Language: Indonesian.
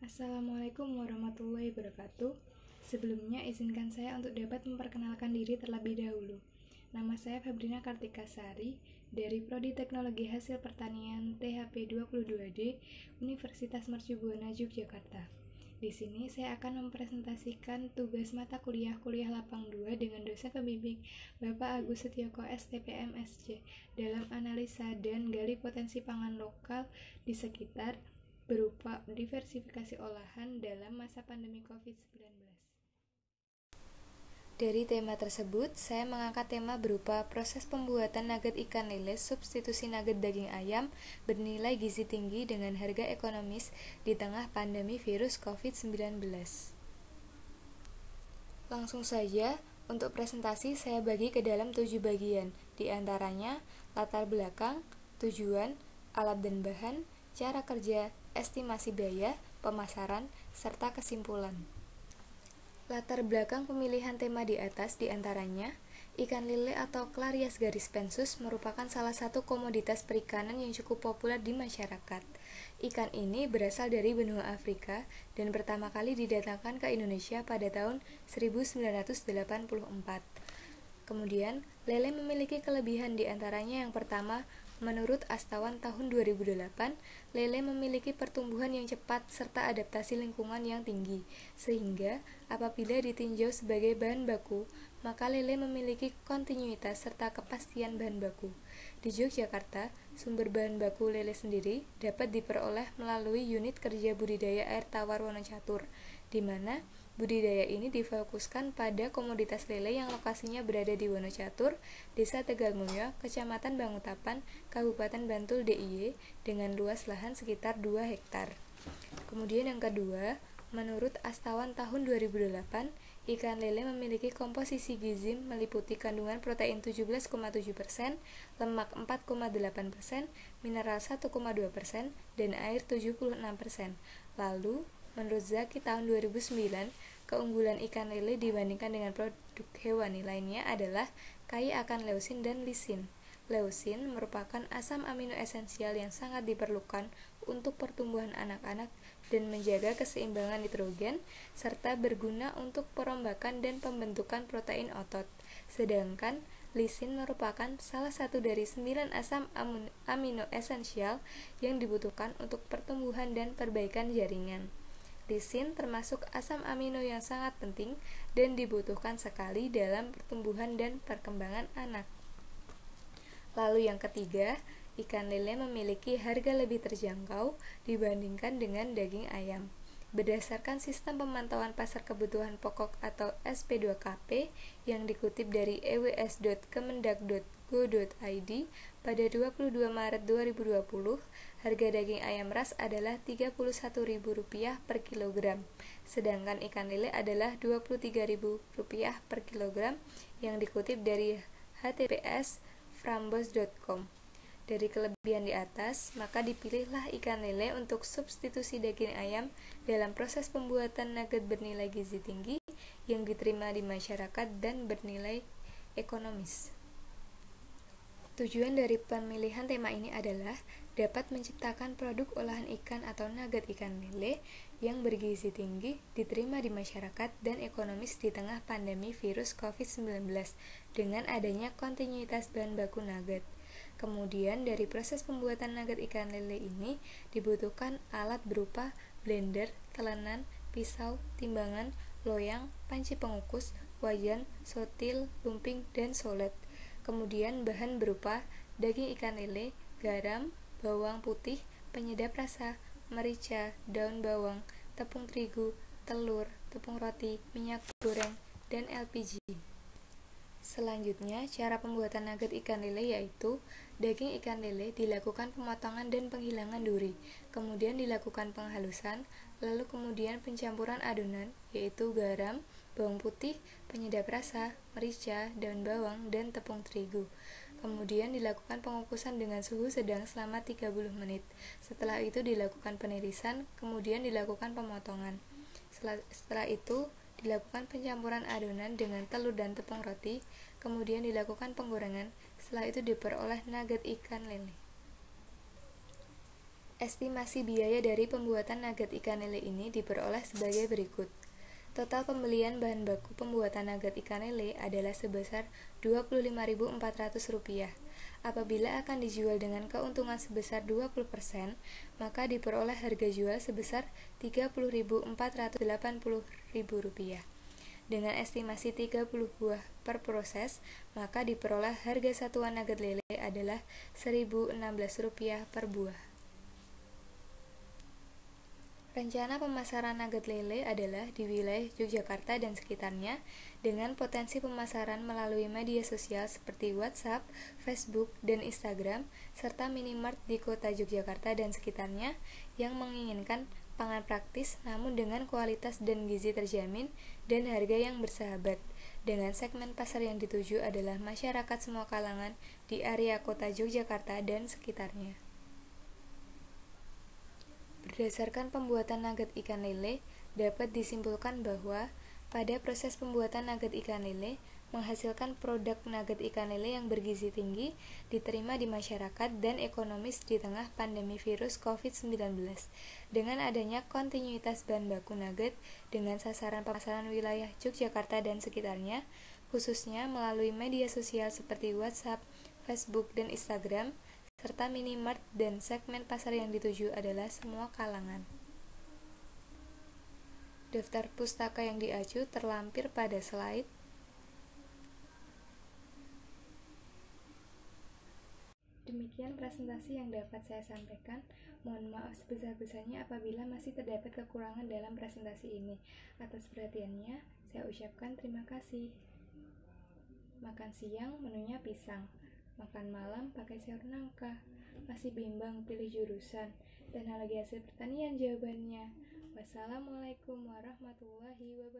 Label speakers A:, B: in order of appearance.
A: Assalamualaikum warahmatullahi wabarakatuh. Sebelumnya izinkan saya untuk dapat memperkenalkan diri terlebih dahulu. Nama saya Febrina Kartika Sari dari Prodi Teknologi Hasil Pertanian THP 22D Universitas Mercubuana Yogyakarta. Di sini saya akan mempresentasikan tugas mata kuliah Lapang 2 dengan dosen pembimbing Bapak Agus Setioko STPM SC dalam analisa dan gali potensi pangan lokal di sekitar berupa diversifikasi olahan dalam masa pandemi COVID-19. Dari tema tersebut, saya mengangkat tema berupa proses pembuatan nugget ikan lele substitusi nugget daging ayam bernilai gizi tinggi dengan harga ekonomis di tengah pandemi virus COVID-19. Langsung saja, untuk presentasi saya bagi ke dalam 7 bagian, di antaranya latar belakang, tujuan, alat dan bahan, cara kerja, estimasi biaya, pemasaran, serta kesimpulan. Latar belakang pemilihan tema di atas diantaranya, ikan lele atau Clarias garispensus merupakan salah satu komoditas perikanan yang cukup populer di masyarakat. Ikan ini berasal dari benua Afrika dan pertama kali didatangkan ke Indonesia pada tahun 1984. Kemudian, lele memiliki kelebihan diantaranya yang pertama, menurut Astawan tahun 2008, lele memiliki pertumbuhan yang cepat serta adaptasi lingkungan yang tinggi, sehingga apabila ditinjau sebagai bahan baku, maka lele memiliki kontinuitas serta kepastian bahan baku. Di Yogyakarta, sumber bahan baku lele sendiri dapat diperoleh melalui unit kerja budidaya air tawar Wonocatur, di mana budidaya ini difokuskan pada komoditas lele yang lokasinya berada di Wonocatur, Desa Tegalmulyo, Kecamatan Bangutapan, Kabupaten Bantul DIY, dengan luas lahan sekitar 2 hektar. Kemudian yang kedua, menurut Astawan tahun 2008, ikan lele memiliki komposisi gizi meliputi kandungan protein 17,7%, lemak 4,8%, mineral 1,2%, dan air 76%. Lalu, menurut Zaki tahun 2009, keunggulan ikan lele dibandingkan dengan produk hewani lainnya adalah kaya akan leusin dan lisin. Leusin merupakan asam amino esensial yang sangat diperlukan untuk pertumbuhan anak-anak dan menjaga keseimbangan nitrogen, serta berguna untuk perombakan dan pembentukan protein otot. Sedangkan lisin merupakan salah satu dari 9 asam amino esensial yang dibutuhkan untuk pertumbuhan dan perbaikan jaringan. Lisin termasuk asam amino yang sangat penting dan dibutuhkan sekali dalam pertumbuhan dan perkembangan anak. Lalu yang ketiga, ikan lele memiliki harga lebih terjangkau dibandingkan dengan daging ayam. Berdasarkan sistem pemantauan pasar kebutuhan pokok atau SP2KP yang dikutip dari ews.kemendak.go.id pada 22 Maret 2020, harga daging ayam ras adalah Rp31.000 per kilogram, sedangkan ikan lele adalah Rp23.000 per kilogram yang dikutip dari https://frambos.com. Dari kelebihan di atas, maka dipilihlah ikan lele untuk substitusi daging ayam dalam proses pembuatan nugget bernilai gizi tinggi yang diterima di masyarakat dan bernilai ekonomis. Tujuan dari pemilihan tema ini adalah dapat menciptakan produk olahan ikan atau nugget ikan lele yang bergizi tinggi, diterima di masyarakat, dan ekonomis di tengah pandemi virus COVID-19 dengan adanya kontinuitas bahan baku nugget. Kemudian dari proses pembuatan nugget ikan lele ini dibutuhkan alat berupa blender, telenan, pisau, timbangan, loyang, panci pengukus, wajan, sotil, lumping, dan solet. Kemudian bahan berupa daging ikan lele, garam, bawang putih, penyedap rasa, merica, daun bawang, tepung terigu, telur, tepung roti, minyak goreng, dan LPG. Selanjutnya, cara pembuatan nugget ikan lele yaitu daging ikan lele dilakukan pemotongan dan penghilangan duri, kemudian dilakukan penghalusan, lalu kemudian pencampuran adonan yaitu garam, bawang putih, penyedap rasa, merica, daun bawang, dan tepung terigu. Kemudian dilakukan pengukusan dengan suhu sedang selama 30 menit. Setelah itu dilakukan penirisan, kemudian dilakukan pemotongan. Setelah itu dilakukan pencampuran adonan dengan telur dan tepung roti, kemudian dilakukan penggorengan. Setelah itu diperoleh nugget ikan lele. Estimasi biaya dari pembuatan nugget ikan lele ini diperoleh sebagai berikut. Total pembelian bahan baku pembuatan nugget ikan lele adalah sebesar Rp25.400. Apabila akan dijual dengan keuntungan sebesar 20%, maka diperoleh harga jual sebesar Rp30.480. Dengan estimasi 30 buah per proses, maka diperoleh harga satuan nugget lele adalah Rp1.016 per buah. Rencana pemasaran nugget lele adalah di wilayah Yogyakarta dan sekitarnya dengan potensi pemasaran melalui media sosial seperti WhatsApp, Facebook, dan Instagram, serta minimart di kota Yogyakarta dan sekitarnya yang menginginkan pangan praktis namun dengan kualitas dan gizi terjamin dan harga yang bersahabat. Dengan segmen pasar yang dituju adalah masyarakat semua kalangan di area kota Yogyakarta dan sekitarnya. Berdasarkan pembuatan nugget ikan lele, dapat disimpulkan bahwa pada proses pembuatan nugget ikan lele menghasilkan produk nugget ikan lele yang bergizi tinggi, diterima di masyarakat dan ekonomis di tengah pandemi virus COVID-19. Dengan adanya kontinuitas bahan baku nugget dengan sasaran pemasaran wilayah Yogyakarta dan sekitarnya, khususnya melalui media sosial seperti WhatsApp, Facebook, dan Instagram, serta minimart dan segmen pasar yang dituju adalah semua kalangan. Daftar pustaka yang diacu terlampir pada slide. Demikian presentasi yang dapat saya sampaikan. Mohon maaf sebesar-besarnya apabila masih terdapat kekurangan dalam presentasi ini. Atas perhatiannya, saya ucapkan terima kasih. Makan siang menunya pisang, makan malam pakai sayur nangka, masih bimbang pilih jurusan, teknologi hasil pertanian jawabannya. Wassalamualaikum warahmatullahi wabarakatuh.